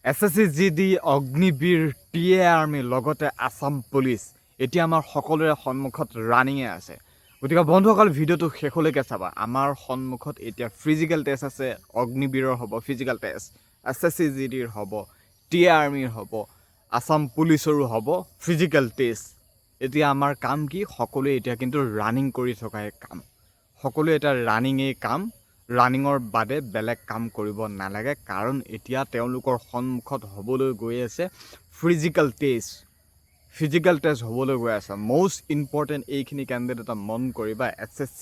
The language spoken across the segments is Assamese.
SSC অগ্নিবীৰ টিএ আৰ্মি লগতে আসাম পুলিচ এতিয়া আমাৰ সকলোৰে সন্মুখত ৰানিঙে আছে। গতিকে বন্ধুসকল ভিডিঅ'টো শেষলৈকে চাবা। আমাৰ সন্মুখত এতিয়া ফিজিকেল টেষ্ট আছে, অগ্নিবীৰৰ হ'ব ফিজিকেল টেষ্ট, SSCৰ হ'ব, টিএ আৰ্মিৰ হ'ব, আসাম পুলিচৰো হ'ব ফিজিকেল টেষ্ট। এতিয়া আমাৰ কাম কি? সকলোৱে এতিয়া কিন্তু ৰানিং কৰি থকাই কাম। সকলোৱে এতিয়া ৰানিঙেই কাম। ৰানিঙৰ বাদে বেলেগ কাম কৰিব নালাগে, কাৰণ এতিয়া তেওঁলোকৰ সন্মুখত হ'বলৈ গৈ আছে ফিজিকেল টেষ্ট। ফিজিকেল টেষ্ট হ'বলৈ গৈ আছে। মষ্ট ইম্পৰ্টেণ্ট এইখিনি কেণ্ডিডেট মন কৰিবা, SSC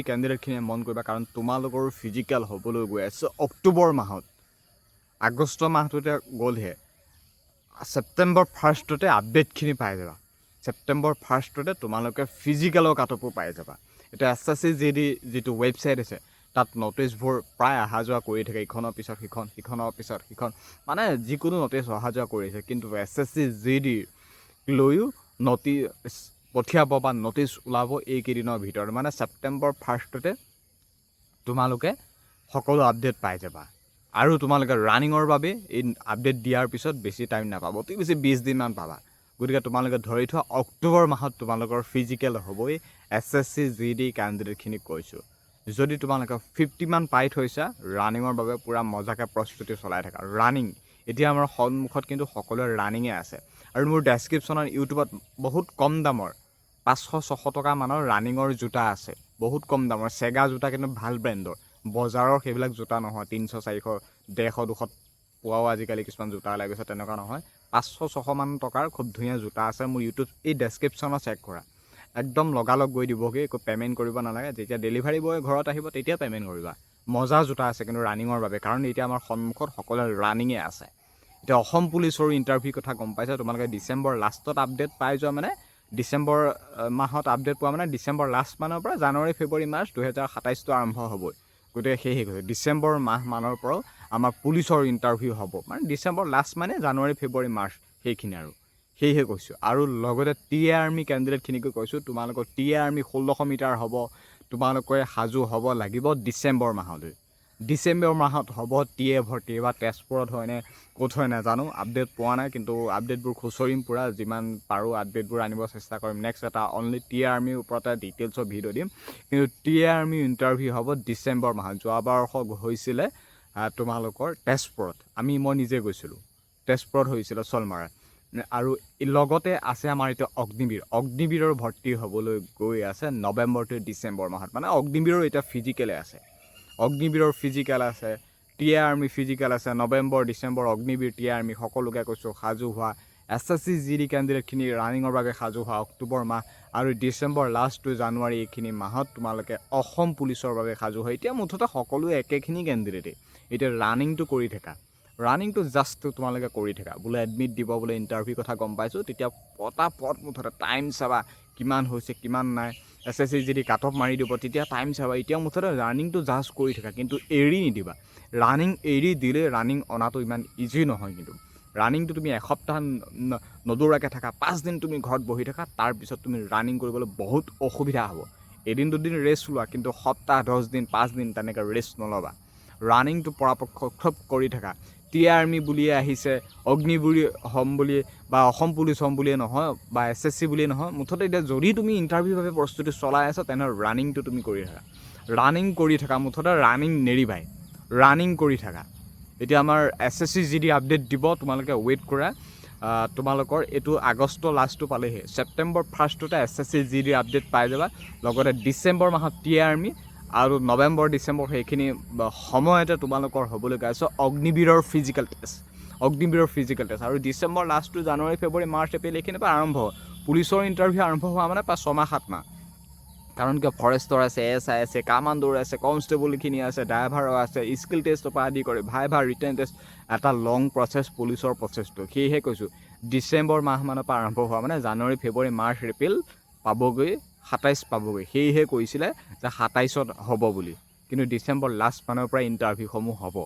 কেণ্ডিডেটখিনিয়ে মন কৰিবা, কাৰণ তোমালোকৰো ফিজিকেল হ'বলৈ গৈ আছে অক্টোবৰ মাহত। আগষ্ট মাহটোতে গ'লহে, ছেপ্টেম্বৰ 1ষ্টতে আপডেটখিনি পাই যাবা। ছেপ্টেম্বৰ 1ষ্টতে তোমালোকে ফিজিকেলৰ কাটঅফো পাই যাবা। এতিয়া SSC যিটো ৱেবছাইট আছে, তাত নটিছবোৰ প্ৰায় অহা যোৱা কৰি থাকে, ইখনৰ পিছত সিখন, সিখনৰ পিছত সিখন, মানে যিকোনো নটিছ অহা যোৱা কৰিছে। কিন্তু SSC লৈও নটিছ পঠিয়াব বা নটিছ ওলাব এইকেইদিনৰ ভিতৰত, মানে ছেপ্টেম্বৰ 1ষ্টতে তোমালোকে সকলো আপডেট পাই যাবা। আৰু তোমালোকে ৰানিঙৰ বাবে এই আপডেট দিয়াৰ পিছত বেছি টাইম নাপাব, অতি বেছি 20 দিনমান পাবা। গতিকে তোমালোকে ধৰি থোৱা অক্টোবৰ মাহত তোমালোকৰ ফিজিকেল হ'বই। SSC কেণ্ডিডেটখিনিক কৈছোঁ, যদি তোমালোকে 50 মান পাই থৈছা, ৰানিঙৰ বাবে পূৰা মজাকৈ প্ৰস্তুতি চলাই থাকা। ৰানিং এতিয়া আমাৰ সন্মুখত কিন্তু সকলোৱে ৰানিঙে আছে। আৰু মোৰ ডেছক্ৰিপশ্যনত ইউটিউবত বহুত কম দামৰ 500-600 টকা মানৰ ৰানিঙৰ জোতা আছে, বহুত কম দামৰ চেগা জোতা, কিন্তু ভাল ব্ৰেণ্ডৰ। বজাৰৰ সেইবিলাক জোতা নহয়, 300, 400, 150, 200 পোৱাও আজিকালি কিছুমান জোতা ওলাই গৈছে, তেনেকুৱা নহয়। 500-600 মান টকাৰ খুব ধুনীয়া জোতা আছে মোৰ ইউটিউব এই ডেছক্ৰিপশ্যনত চেক কৰা। একদম লগালগ গৈ দিবগৈ, একো পে'মেণ্ট কৰিব নালাগে। যেতিয়া ডেলিভাৰী বয় ঘৰত আহিব তেতিয়া পে'মেণ্ট কৰিবা। মজা জোতা আছে কিন্তু ৰানিঙৰ বাবে, কাৰণ এতিয়া আমাৰ সন্মুখত সকলোৱে ৰানিঙে আছে। এতিয়া অসম পুলিচৰ ইণ্টাৰভিউৰ কথা গম পাইছা। তোমালোকে ডিচেম্বৰ লাষ্টত আপডেট পাই যোৱা, মানে ডিচেম্বৰ মাহত আপডেট পোৱা, মানে ডিচেম্বৰ লাষ্ট মানৰ পৰা জানুৱাৰী, ফেব্ৰুৱাৰী, মাৰ্চ 2027টো আৰম্ভ হ'বই। গতিকে সেয়ে কৈছে ডিচেম্বৰ মানৰ পৰাও আমাৰ পুলিচৰ ইণ্টাৰভিউ হ'ব, মানে ডিচেম্বৰ লাষ্ট মানে জানুৱাৰী, ফেব্ৰুৱাৰী, মাৰ্চ সেইখিনি আৰু সেয়েহে কৈছোঁ। আৰু লগতে টিএ আৰ্মি কেণ্ডিডেটখিনিকো কৈছোঁ, তোমালোকৰ টিএ আৰ্মি 1600 মিটাৰ হ'ব, তোমালোকে সাজু হ'ব লাগিব ডিচেম্বৰ মাহলৈ। ডিচেম্বৰ মাহত হ'ব টিএ ভৰ্তি, বা তেজপুৰত হয়নে ক'ত হয় নাজানো, আপডেট পোৱা নাই। কিন্তু আপডেটবোৰ খুচৰিম পূৰা, যিমান পাৰোঁ আপডেটবোৰ আনিব চেষ্টা কৰিম। নেক্সট এটা অনলি টিএ আৰ্মিৰ ওপৰতে ডিটেইলছৰ ভিডিঅ' দিম। কিন্তু টিএ আৰ্মি ইণ্টাৰভিউ হ'ব ডিচেম্বৰ মাহত। যোৱাবাৰ হৈছিলে তোমালোকৰ তেজপুৰত, মই নিজে গৈছিলোঁ, তেজপুৰত হৈছিলে চলমাৰাত। আৰু লগতে আছে আমাৰ এতিয়া অগ্নিবীৰৰ ভৰ্তি হ'বলৈ গৈ আছে নৱেম্বৰ টু ডিচেম্বৰ মাহত, মানে অগ্নিবীৰৰ এতিয়া ফিজিকেলে আছে। অগ্নিবীৰৰ ফিজিকেল আছে, টিএ আৰ্মি ফিজিকেল আছে। নৱেম্বৰ, ডিচেম্বৰ অগ্নিবীৰ, টিএ আৰ্মি সকলোকে কৈছোঁ সাজু হোৱা। SSC কেণ্ডিডেটখিনি ৰানিঙৰ বাবে সাজু হোৱা অক্টোবৰ মাহ, আৰু ডিচেম্বৰ লাষ্ট টু জানুৱাৰী এইখিনি মাহত তোমালোকে অসম পুলিচৰ বাবে সাজু হয়। এতিয়া মুঠতে সকলোৱে একেখিনি কেণ্ডিডেটেই এতিয়া ৰানিংটো কৰি থাকা। ৰানিংটো জাষ্ট তোমালোকে কৰি থাকা। বোলে এডমিট দিব, বোলে ইণ্টাৰভিউ কথা গম পাইছোঁ, তেতিয়া পটাপট মুঠতে টাইম চাবা কিমান হৈছে কিমান নাই। SSC কাট অফ মাৰি দিব, তেতিয়া টাইম চাবা। এতিয়া মুঠতে ৰানিংটো জাষ্ট কৰি থাকা, কিন্তু এৰি নিদিবা। ৰানিং এৰি দিলে ৰানিং অনাটো ইমান ইজি নহয়। কিন্তু ৰানিংটো তুমি এসপ্তাহ নদৌৰাকৈ থাকা, 5 দিন তুমি ঘৰত বহি থাকা, তাৰপিছত তুমি ৰানিং কৰিবলৈ বহুত অসুবিধা হ'ব। এদিন দুদিন ৰেষ্ট লোৱা, কিন্তু সপ্তাহ 10 দিন 5 দিন তেনেকৈ ৰেষ্ট নল'বা। ৰানিংটো পৰাপক্ষত কৰি থাকা। টিএ আৰ্মি বুলিয়ে আহিছে, অগ্নিবীৰ হ'ম বুলিয়ে বা অসম পুলিচ হ'ম বুলিয়ে নহয়, বা SSC বুলিয়ে নহয়, মুঠতে এতিয়া যদি তুমি ইণ্টাৰভিউৰ বাবে প্ৰস্তুতি চলাই আছা, তেনেহ'লে ৰানিংটো তুমি কৰি থাকা। ৰানিং কৰি থাকা, মুঠতে ৰানিং নেৰিবাই, ৰানিং কৰি থাকা। এতিয়া আমাৰ SSC আপডেট দিব, তোমালোকে ৱেইট কৰা। তোমালোকৰ এইটো আগষ্ট লাষ্টটো পালেহি, ছেপ্টেম্বৰ 1ষ্টতে SSC আপডেট পাই যাবা। লগতে ডিচেম্বৰ মাহত টিএ আৰ্মি, আৰু নৱেম্বৰ, ডিচেম্বৰ সেইখিনি সময়তে তোমালোকৰ হ'বলৈ গৈ আছে অগ্নিবীৰৰ ফিজিকেল টেষ্ট। আৰু ডিচেম্বৰ লাষ্ট টু জানুৱাৰী, ফেব্ৰুৱাৰী, মাৰ্চ, এপ্ৰিল এইখিনিৰ পৰা আৰম্ভ হয় পুলিচৰ ইণ্টাৰভিউ। আৰম্ভ হোৱা মানে প্ৰায় 6-7 মাহ। কাৰণ কিয়, ফৰেষ্টৰ আছে, SI আছে, কামাণ্ডোৰ আছে, কনষ্টেবলখিনি আছে, ড্ৰাইভাৰৰ আছে, স্কিল টেষ্টৰ পৰা আদি কৰি ভাইভা, ৰিটেন টেষ্ট, এটা লং প্ৰচেছ পুলিচৰ প্ৰচেছটো। সেয়েহে কৈছোঁ ডিচেম্বৰ মাহমানৰ পৰা আৰম্ভ হোৱা মানে জানুৱাৰী, ফেব্ৰুৱাৰী, মাৰ্চ, এপ্ৰিল পাবগৈ, 27 পাবগৈ। সেয়েহে কৈছিলে যে 27ত হ'ব বুলি, কিন্তু ডিচেম্বৰ লাষ্ট মানৰ পৰা ইণ্টাৰভিউসমূহ হ'ব।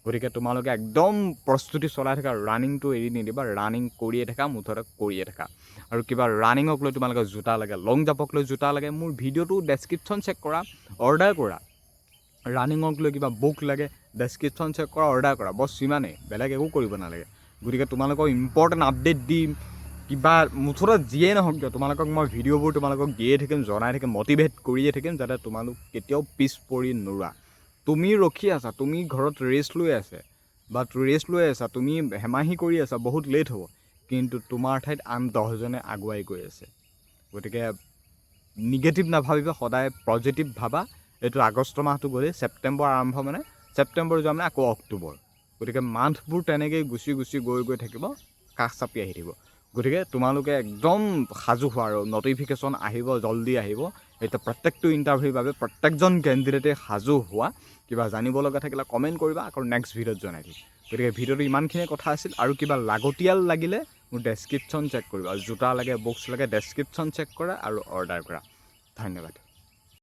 গতিকে তোমালোকে একদম প্ৰস্তুতি চলাই থাকা, ৰানিংটো এৰি নিদিবা। ৰানিং কৰিয়ে থাকা, মুঠতে কৰিয়ে থাকা। আৰু কিবা ৰানিঙক লৈ তোমালোকে জোতা লাগে, লং জাম্পক লৈ জোতা লাগে, মোৰ ভিডিঅ'টো ডেছক্ৰিপশ্যন চেক কৰা, অৰ্ডাৰ কৰা। ৰানিঙক লৈ কিবা বুক লাগে, ডেছক্ৰিপশ্যন চেক কৰা, অৰ্ডাৰ কৰা, বছ সিমানেই, বেলেগ একো কৰিব নালাগে। গতিকে তোমালোকক ইম্পৰ্টেণ্ট আপডেট দিম, কিবা মুঠতে যিয়ে নহওক কিয় তোমালোকক মই ভিডিঅ'বোৰ তোমালোকক দিয়ে থাকিম, জনাই থাকিম, মটিভেট কৰিয়ে থাকিম, যাতে তোমালোক কেতিয়াও পিছ পৰি নোৰোৱা। তুমি ৰখি আছা, তুমি ঘৰত ৰেষ্ট লৈ আছা, তুমি হেমাহি কৰি আছা, বহুত লেট হ'ব, কিন্তু তোমাৰ ঠাইত আন 10জনে আগুৱাই গৈ আছে। গতিকে নিগেটিভ নাভাবিবা, সদায় পজিটিভ ভাবা। এইটো আগষ্ট মাহটো গ'লেই, ছেপ্টেম্বৰ আৰম্ভ মানে ছেপ্টেম্বৰ যোৱা মানে আকৌ অক্টোবৰ। গতিকে মান্থবোৰ তেনেকৈয়ে গুচি গৈ থাকিব, কাষ চাপি আহি থাকিব। গতিকে তোমালোকে একদম সাজু হোৱা, আৰু নটিফিকেশ্যন আহিব, জল্দি আহিব। এতিয়া প্ৰত্যেকটো ইণ্টাৰভিউৰ বাবে প্ৰত্যেকজন কেণ্ডিডেটে সাজু হোৱা। কিবা জানিব লগা থাকিলে কমেণ্ট কৰিবা, আকৌ নেক্সট ভিডিঅ'ত জনাই দিম। গতিকে ভিডিঅ'টো ইমানখিনিয়ে কথা আছিল, আৰু কিবা লাগতিয়াল লাগিলে মোৰ ডেছক্ৰিপশ্যন চেক কৰিবা। জোতা লাগে, বুকছ লাগে, ডেছক্ৰিপশ্যন চেক কৰা আৰু অৰ্ডাৰ কৰা। ধন্যবাদ।